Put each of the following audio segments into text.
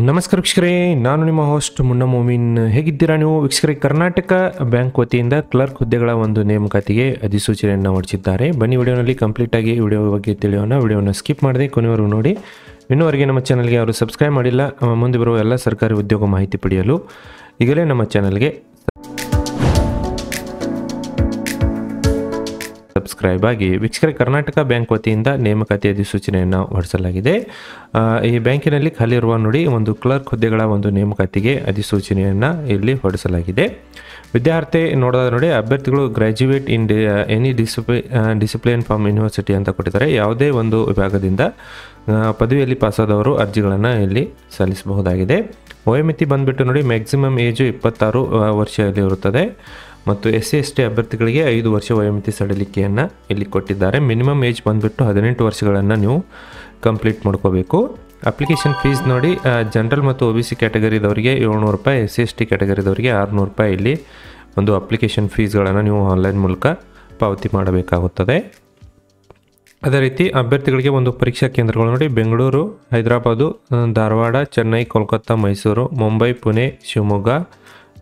ನಮಸ್ಕಾರ ವೀಕ್ಷಕರೇ, ನಾನು ನಿಮ್ಮ ಹೋಸ್ಟ್ ಮುನ್ನಾ ಮೊಮಿನ್. ಹೇಗಿದ್ದೀರಾ ನೀವು ವೀಕ್ಷಕರೇ? ಕರ್ನಾಟಕ ಬ್ಯಾಂಕ್ ವತಿಯಿಂದ ಕ್ಲರ್ಕ್ ಹುದ್ದೆಗಳ ಒಂದು ನೇಮಕಾತಿಗೆ ಅಧಿಸೂಚನೆಯನ್ನು ಹೊರಡಿಸಿದ್ದಾರೆ. ಬನ್ನಿ ವಿಡಿಯೋನಲ್ಲಿ ಕಂಪ್ಲೀಟಾಗಿ ವಿಡಿಯೋ ಬಗ್ಗೆ ತಿಳಿಯೋಣ. ವಿಡಿಯೋನ ಸ್ಕಿಪ್ ಮಾಡದೆ ಕೊನೆವರೆಗೂ ನೋಡಿ. ಇನ್ನೂವರೆಗೆ ನಮ್ಮ ಚಾನಲ್ಗೆ ಯಾರು ಸಬ್ಸ್ಕ್ರೈಬ್ ಮಾಡಿಲ್ಲ, ಮುಂದೆ ಬರುವ ಎಲ್ಲ ಸರ್ಕಾರಿ ಉದ್ಯೋಗ ಮಾಹಿತಿ ಪಡೆಯಲು ಈಗಲೇ ನಮ್ಮ ಚಾನಲ್ಗೆ ಸಬ್ಸ್ಕ್ರೈಬ್ ಆಗಿ. ವೀಕ್ಷಕರೇ, ಕರ್ನಾಟಕ ಬ್ಯಾಂಕ್ ವತಿಯಿಂದ ನೇಮಕಾತಿ ಅಧಿಸೂಚನೆಯನ್ನು ಹೊರಡಿಸಲಾಗಿದೆ. ಈ ಬ್ಯಾಂಕಿನಲ್ಲಿ ಖಾಲಿ ಇರುವ ನೋಡಿ ಒಂದು ಕ್ಲರ್ಕ್ ಹುದ್ದೆಗಳ ಒಂದು ನೇಮಕಾತಿಗೆ ಅಧಿಸೂಚನೆಯನ್ನು ಇಲ್ಲಿ ಹೊರಡಿಸಲಾಗಿದೆ. ವಿದ್ಯಾರ್ಥಿ ನೋಡೋದಾದ್ರೆ ನೋಡಿ, ಅಭ್ಯರ್ಥಿಗಳು graduate in any discipline from university ಅಂತ ಕೊಟ್ಟಿದ್ದಾರೆ. ಯಾವುದೇ ಒಂದು ವಿಭಾಗದಿಂದ ಪದವಿಯಲ್ಲಿ ಪಾಸಾದವರು ಅರ್ಜಿಗಳನ್ನು ಇಲ್ಲಿ ಸಲ್ಲಿಸಬಹುದಾಗಿದೆ. ವಯೋಮಿತಿ ಬಂದುಬಿಟ್ಟು ನೋಡಿ, ಮ್ಯಾಕ್ಸಿಮಮ್ ಏಜು 26 ವರ್ಷದಲ್ಲಿ ಇರುತ್ತದೆ ಮತ್ತು SC/ST ಅಭ್ಯರ್ಥಿಗಳಿಗೆ 5 ವರ್ಷ ವಯೋಮಿತಿ ಸಡಿಲಿಕೆಯನ್ನು ಇಲ್ಲಿ ಕೊಟ್ಟಿದ್ದಾರೆ. ಮಿನಿಮಮ್ ಏಜ್ ಬಂದುಬಿಟ್ಟು 18 ವರ್ಷಗಳನ್ನು ನೀವು ಕಂಪ್ಲೀಟ್ ಮಾಡ್ಕೋಬೇಕು. ಅಪ್ಲಿಕೇಶನ್ ಫೀಸ್ ನೋಡಿ, ಜನರಲ್ ಮತ್ತು OBC ಕ್ಯಾಟಗರಿದವರಿಗೆ 700 ರೂಪಾಯಿ, SC/ST ಕ್ಯಾಟಗರಿದವರಿಗೆ 600 ರೂಪಾಯಿ ಇಲ್ಲಿ ಒಂದು ಅಪ್ಲಿಕೇಶನ್ ಫೀಸ್ಗಳನ್ನು ನೀವು ಆನ್ಲೈನ್ ಮೂಲಕ ಪಾವತಿ ಮಾಡಬೇಕಾಗುತ್ತದೆ. ಅದೇ ರೀತಿ ಅಭ್ಯರ್ಥಿಗಳಿಗೆ ಒಂದು ಪರೀಕ್ಷಾ ಕೇಂದ್ರಗಳು ನೋಡಿ, ಬೆಂಗಳೂರು, ಹೈದರಾಬಾದು, ಧಾರವಾಡ, ಚೆನ್ನೈ, ಕೋಲ್ಕತ್ತಾ, ಮೈಸೂರು, ಮುಂಬೈ, ಪುಣೆ, ಶಿವಮೊಗ್ಗ,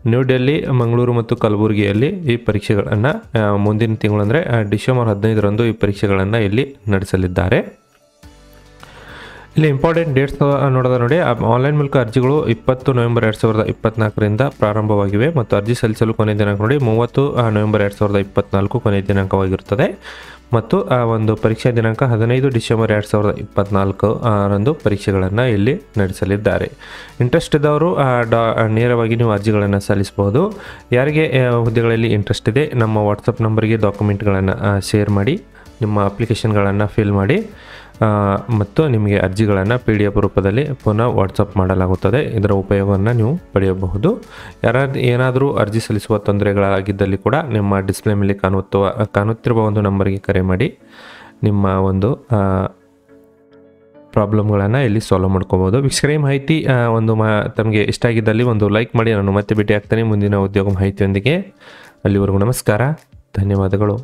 ನ್ಯೂ ಡೆಲ್ಲಿ, ಮಂಗಳೂರು ಮತ್ತು ಕಲಬುರಗಿಯಲ್ಲಿ ಈ ಪರೀಕ್ಷೆಗಳನ್ನು ಮುಂದಿನ ತಿಂಗಳು ಅಂದರೆ ಡಿಸೆಂಬರ್ 15ರಂದು ಈ ಪರೀಕ್ಷೆಗಳನ್ನು ಇಲ್ಲಿ ನಡೆಸಲಿದ್ದಾರೆ. ಇಲ್ಲಿ ಇಂಪಾರ್ಟೆಂಟ್ ಡೇಟ್ಸ್ ನೋಡೋದ ನೋಡಿ, ಆನ್ಲೈನ್ ಮೂಲಕ ಅರ್ಜಿಗಳು 20 ನವೆಂಬರ್ 2024ರಿಂದ ಪ್ರಾರಂಭವಾಗಿವೆ ಮತ್ತು ಅರ್ಜಿ ಸಲ್ಲಿಸಲು ಕೊನೆಯ ದಿನಾಂಕ ನೋಡಿ 30 ನವೆಂಬರ್ 2024 ಕೊನೆಯ ದಿನಾಂಕವಾಗಿರುತ್ತದೆ ಮತ್ತು ಆ ಒಂದು ಪರೀಕ್ಷಾ ದಿನಾಂಕ 15 ಡಿಸೆಂಬರ್ 2024ರಂದು ಪರೀಕ್ಷೆಗಳನ್ನು ಇಲ್ಲಿ ನಡೆಸಲಿದ್ದಾರೆ. ಇಂಟ್ರೆಸ್ಟ್ ಇದ್ದವರು ನೇರವಾಗಿ ನೀವು ಅರ್ಜಿಗಳನ್ನು ಸಲ್ಲಿಸಬಹುದು. ಯಾರಿಗೆ ಹುದ್ದೆಗಳಲ್ಲಿ ಇಂಟ್ರೆಸ್ಟ್ ಇದೆ, ನಮ್ಮ ವಾಟ್ಸಪ್ ನಂಬರ್ಗೆ ಡಾಕ್ಯುಮೆಂಟ್ಗಳನ್ನು ಶೇರ್ ಮಾಡಿ, ನಿಮ್ಮ ಅಪ್ಲಿಕೇಶನ್ಗಳನ್ನು ಫಿಲ್ ಮಾಡಿ ಮತ್ತು ನಿಮಗೆ ಅರ್ಜಿಗಳನ್ನು PDF ರೂಪದಲ್ಲಿ ಪುನಃ ವಾಟ್ಸಪ್ ಮಾಡಲಾಗುತ್ತದೆ. ಇದರ ಉಪಯೋಗವನ್ನು ನೀವು ಪಡೆಯಬಹುದು. ಏನಾದರೂ ಅರ್ಜಿ ಸಲ್ಲಿಸುವ ತೊಂದರೆಗಳಾಗಿದ್ದಲ್ಲಿ ಕೂಡ ನಿಮ್ಮ ಡಿಸ್ಪ್ಲೇ ಮೇಲೆ ಕಾಣುತ್ತಿರುವ ಒಂದು ನಂಬರ್ಗೆ ಕರೆ ಮಾಡಿ ನಿಮ್ಮ ಒಂದು ಪ್ರಾಬ್ಲಮ್ಗಳನ್ನು ಇಲ್ಲಿ ಸಾಲ್ವ್ ಮಾಡ್ಕೋಬೋದು. ವೀಕ್ಷಕರೇ, ಮಾಹಿತಿ ತಮಗೆ ಇಷ್ಟ ಆಗಿದ್ದಲ್ಲಿ ಒಂದು ಲೈಕ್ ಮಾಡಿ. ನಾನು ಮತ್ತೆ ಭೇಟಿ ಆಗ್ತೇನೆ ಮುಂದಿನ ಉದ್ಯೋಗ ಮಾಹಿತಿಯೊಂದಿಗೆ. ಅಲ್ಲಿವರೆಗೂ ನಮಸ್ಕಾರ, ಧನ್ಯವಾದಗಳು.